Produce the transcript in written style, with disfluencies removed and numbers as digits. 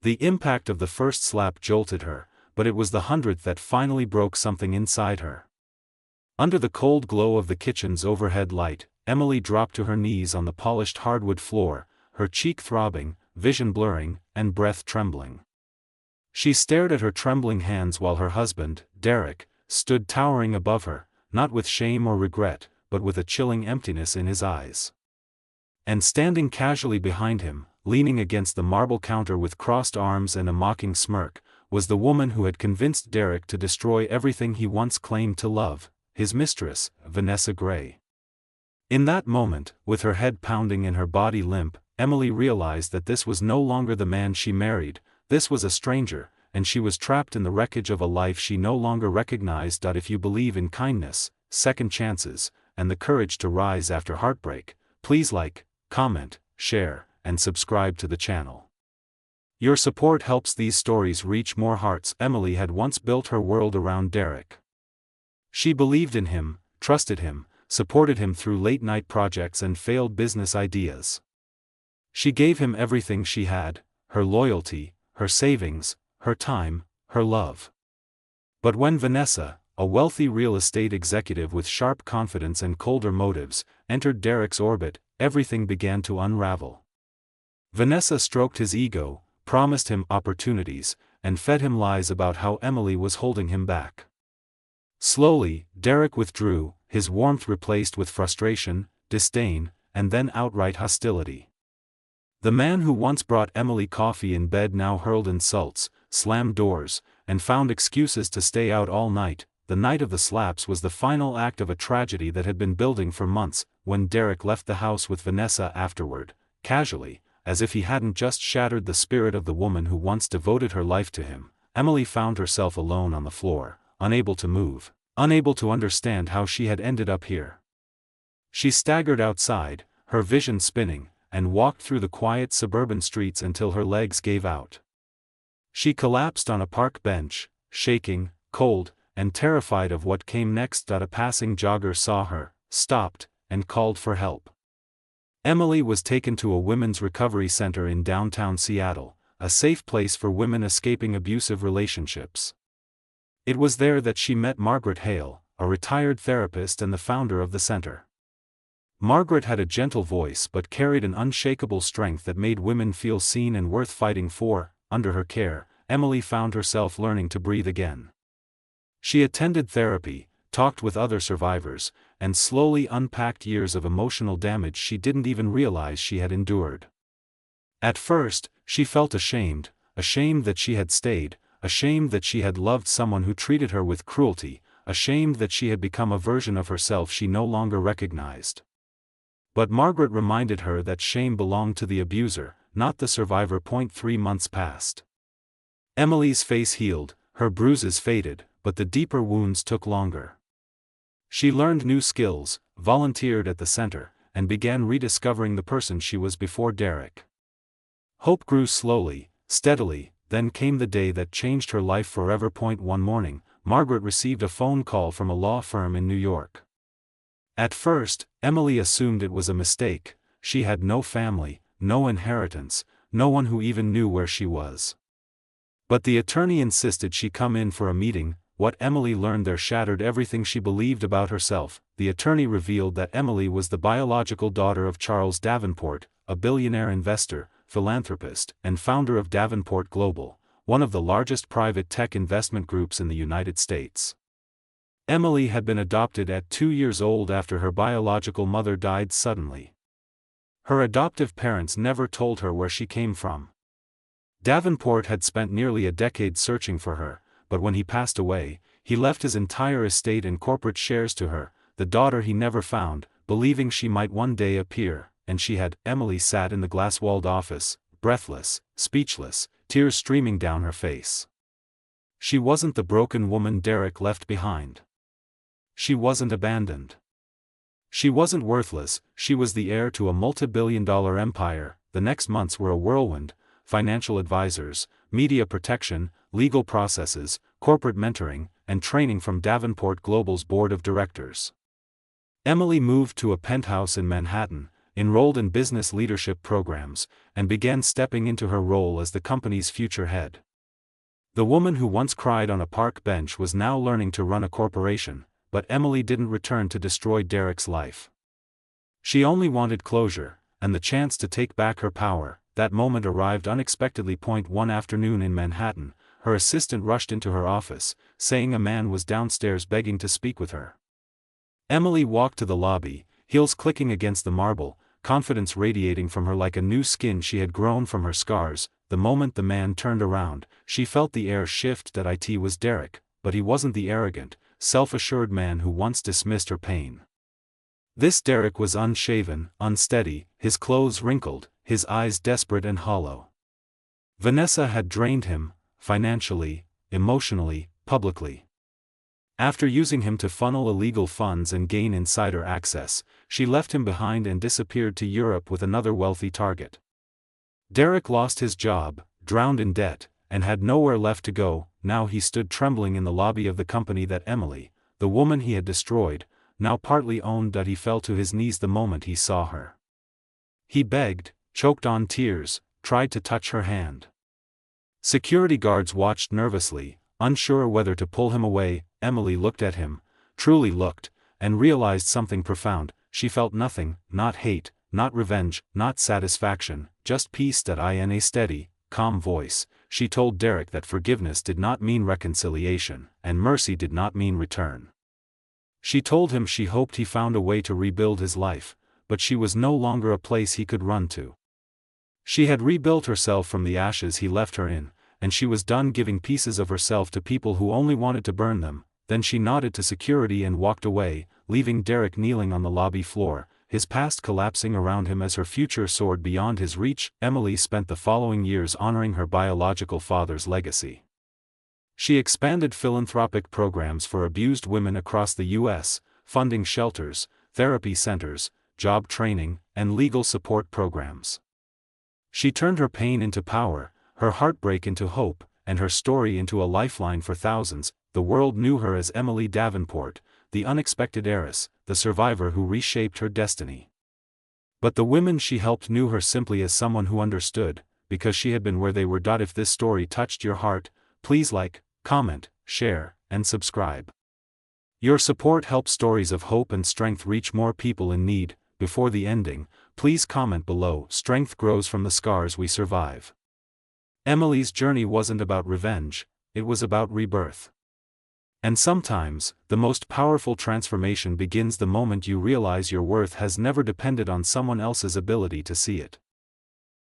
The impact of the first slap jolted her, but it was the 100th that finally broke something inside her. Under the cold glow of the kitchen's overhead light, Emily dropped to her knees on the polished hardwood floor, her cheek throbbing, vision blurring, and breath trembling. She stared at her trembling hands while her husband, Derek, stood towering above her, not with shame or regret, but with a chilling emptiness in his eyes. And standing casually behind him, leaning against the marble counter with crossed arms and a mocking smirk, was the woman who had convinced Derek to destroy everything he once claimed to love, his mistress, Vanessa Gray. In that moment, with her head pounding and her body limp, Emily realized that this was no longer the man she married, this was a stranger, and she was trapped in the wreckage of a life she no longer recognized. If you believe in kindness, second chances, and the courage to rise after heartbreak, please like, comment, share, and subscribe to the channel. Your support helps these stories reach more hearts. Emily had once built her world around Derek. She believed in him, trusted him, supported him through late-night projects and failed business ideas. She gave him everything she had, her loyalty, her savings, her time, her love. But when Vanessa, a wealthy real estate executive with sharp confidence and colder motives, entered Derek's orbit, everything began to unravel. Vanessa stroked his ego, promised him opportunities, and fed him lies about how Emily was holding him back. Slowly, Derek withdrew, his warmth replaced with frustration, disdain, and then outright hostility. The man who once brought Emily coffee in bed now hurled insults, slammed doors, and found excuses to stay out all night. The night of the slaps was the final act of a tragedy that had been building for months. When Derek left the house with Vanessa afterward, casually, as if he hadn't just shattered the spirit of the woman who once devoted her life to him, Emily found herself alone on the floor, unable to move, unable to understand how she had ended up here. She staggered outside, her vision spinning, and walked through the quiet suburban streets until her legs gave out. She collapsed on a park bench, shaking, cold, and terrified of what came next. A passing jogger saw her, stopped, and called for help. Emily was taken to a women's recovery center in downtown Seattle, a safe place for women escaping abusive relationships. It was there that she met Margaret Hale, a retired therapist and the founder of the center. Margaret had a gentle voice but carried an unshakable strength that made women feel seen and worth fighting for. Under her care, Emily found herself learning to breathe again. She attended therapy, talked with other survivors, and slowly unpacked years of emotional damage she didn't even realize she had endured. At first, she felt ashamed that she had stayed, ashamed that she had loved someone who treated her with cruelty, ashamed that she had become a version of herself she no longer recognized. But Margaret reminded her that shame belonged to the abuser, not the survivor. 3 months passed. Emily's face healed, her bruises faded, but the deeper wounds took longer. She learned new skills, volunteered at the center, and began rediscovering the person she was before Derek. Hope grew slowly, steadily. Then came the day that changed her life forever. One morning, Margaret received a phone call from a law firm in New York. At first, Emily assumed it was a mistake. She had no family, no inheritance, no one who even knew where she was. But the attorney insisted she come in for a meeting. What Emily learned there shattered everything she believed about herself. The attorney revealed that Emily was the biological daughter of Charles Davenport, a billionaire investor, philanthropist, and founder of Davenport Global, one of the largest private tech investment groups in the United States. Emily had been adopted at 2 years old after her biological mother died suddenly. Her adoptive parents never told her where she came from. Davenport had spent nearly a decade searching for her, but when he passed away, he left his entire estate and corporate shares to her, the daughter he never found, believing she might one day appear, and she had. Emily sat in the glass-walled office, breathless, speechless, tears streaming down her face. She wasn't the broken woman Derek left behind. She wasn't abandoned. She wasn't worthless. She was the heir to a multi-billion-dollar empire. The next months were a whirlwind: financial advisors, media protection, legal processes, corporate mentoring, and training from Davenport Global's board of directors. Emily moved to a penthouse in Manhattan, enrolled in business leadership programs, and began stepping into her role as the company's future head. The woman who once cried on a park bench was now learning to run a corporation, but Emily didn't return to destroy Derek's life. She only wanted closure, and the chance to take back her power. That moment arrived unexpectedly. One afternoon in Manhattan, her assistant rushed into her office, saying a man was downstairs begging to speak with her. Emily walked to the lobby, heels clicking against the marble, confidence radiating from her like a new skin she had grown from her scars. The moment the man turned around, she felt the air shift. That it was Derek, but he wasn't the arrogant, self-assured man who once dismissed her pain. This Derek was unshaven, unsteady, his clothes wrinkled, his eyes desperate and hollow. Vanessa had drained him, financially, emotionally, publicly. After using him to funnel illegal funds and gain insider access, she left him behind and disappeared to Europe with another wealthy target. Derek lost his job, drowned in debt, and had nowhere left to go. Now he stood trembling in the lobby of the company that Emily, the woman he had destroyed, now partly owned. He fell to his knees the moment he saw her. He begged, choked on tears, tried to touch her hand. Security guards watched nervously, unsure whether to pull him away. Emily looked at him, truly looked, and realized something profound. She felt nothing, not hate, not revenge, not satisfaction, just peace. In a steady, calm voice, she told Derek that forgiveness did not mean reconciliation, and mercy did not mean return. She told him she hoped he found a way to rebuild his life, but she was no longer a place he could run to. She had rebuilt herself from the ashes he left her in, and she was done giving pieces of herself to people who only wanted to burn them. Then she nodded to security and walked away, leaving Derek kneeling on the lobby floor, his past collapsing around him as her future soared beyond his reach. Emily spent the following years honoring her biological father's legacy. She expanded philanthropic programs for abused women across the U.S., funding shelters, therapy centers, job training, and legal support programs. She turned her pain into power, her heartbreak into hope, and her story into a lifeline for thousands. The world knew her as Emily Davenport, the unexpected heiress, the survivor who reshaped her destiny. But the women she helped knew her simply as someone who understood, because she had been where they were. If this story touched your heart, please like, comment, share, and subscribe. Your support helps stories of hope and strength reach more people in need. Before the ending, please comment below. Strength grows from the scars we survive. Emily's journey wasn't about revenge, it was about rebirth. And sometimes, the most powerful transformation begins the moment you realize your worth has never depended on someone else's ability to see it.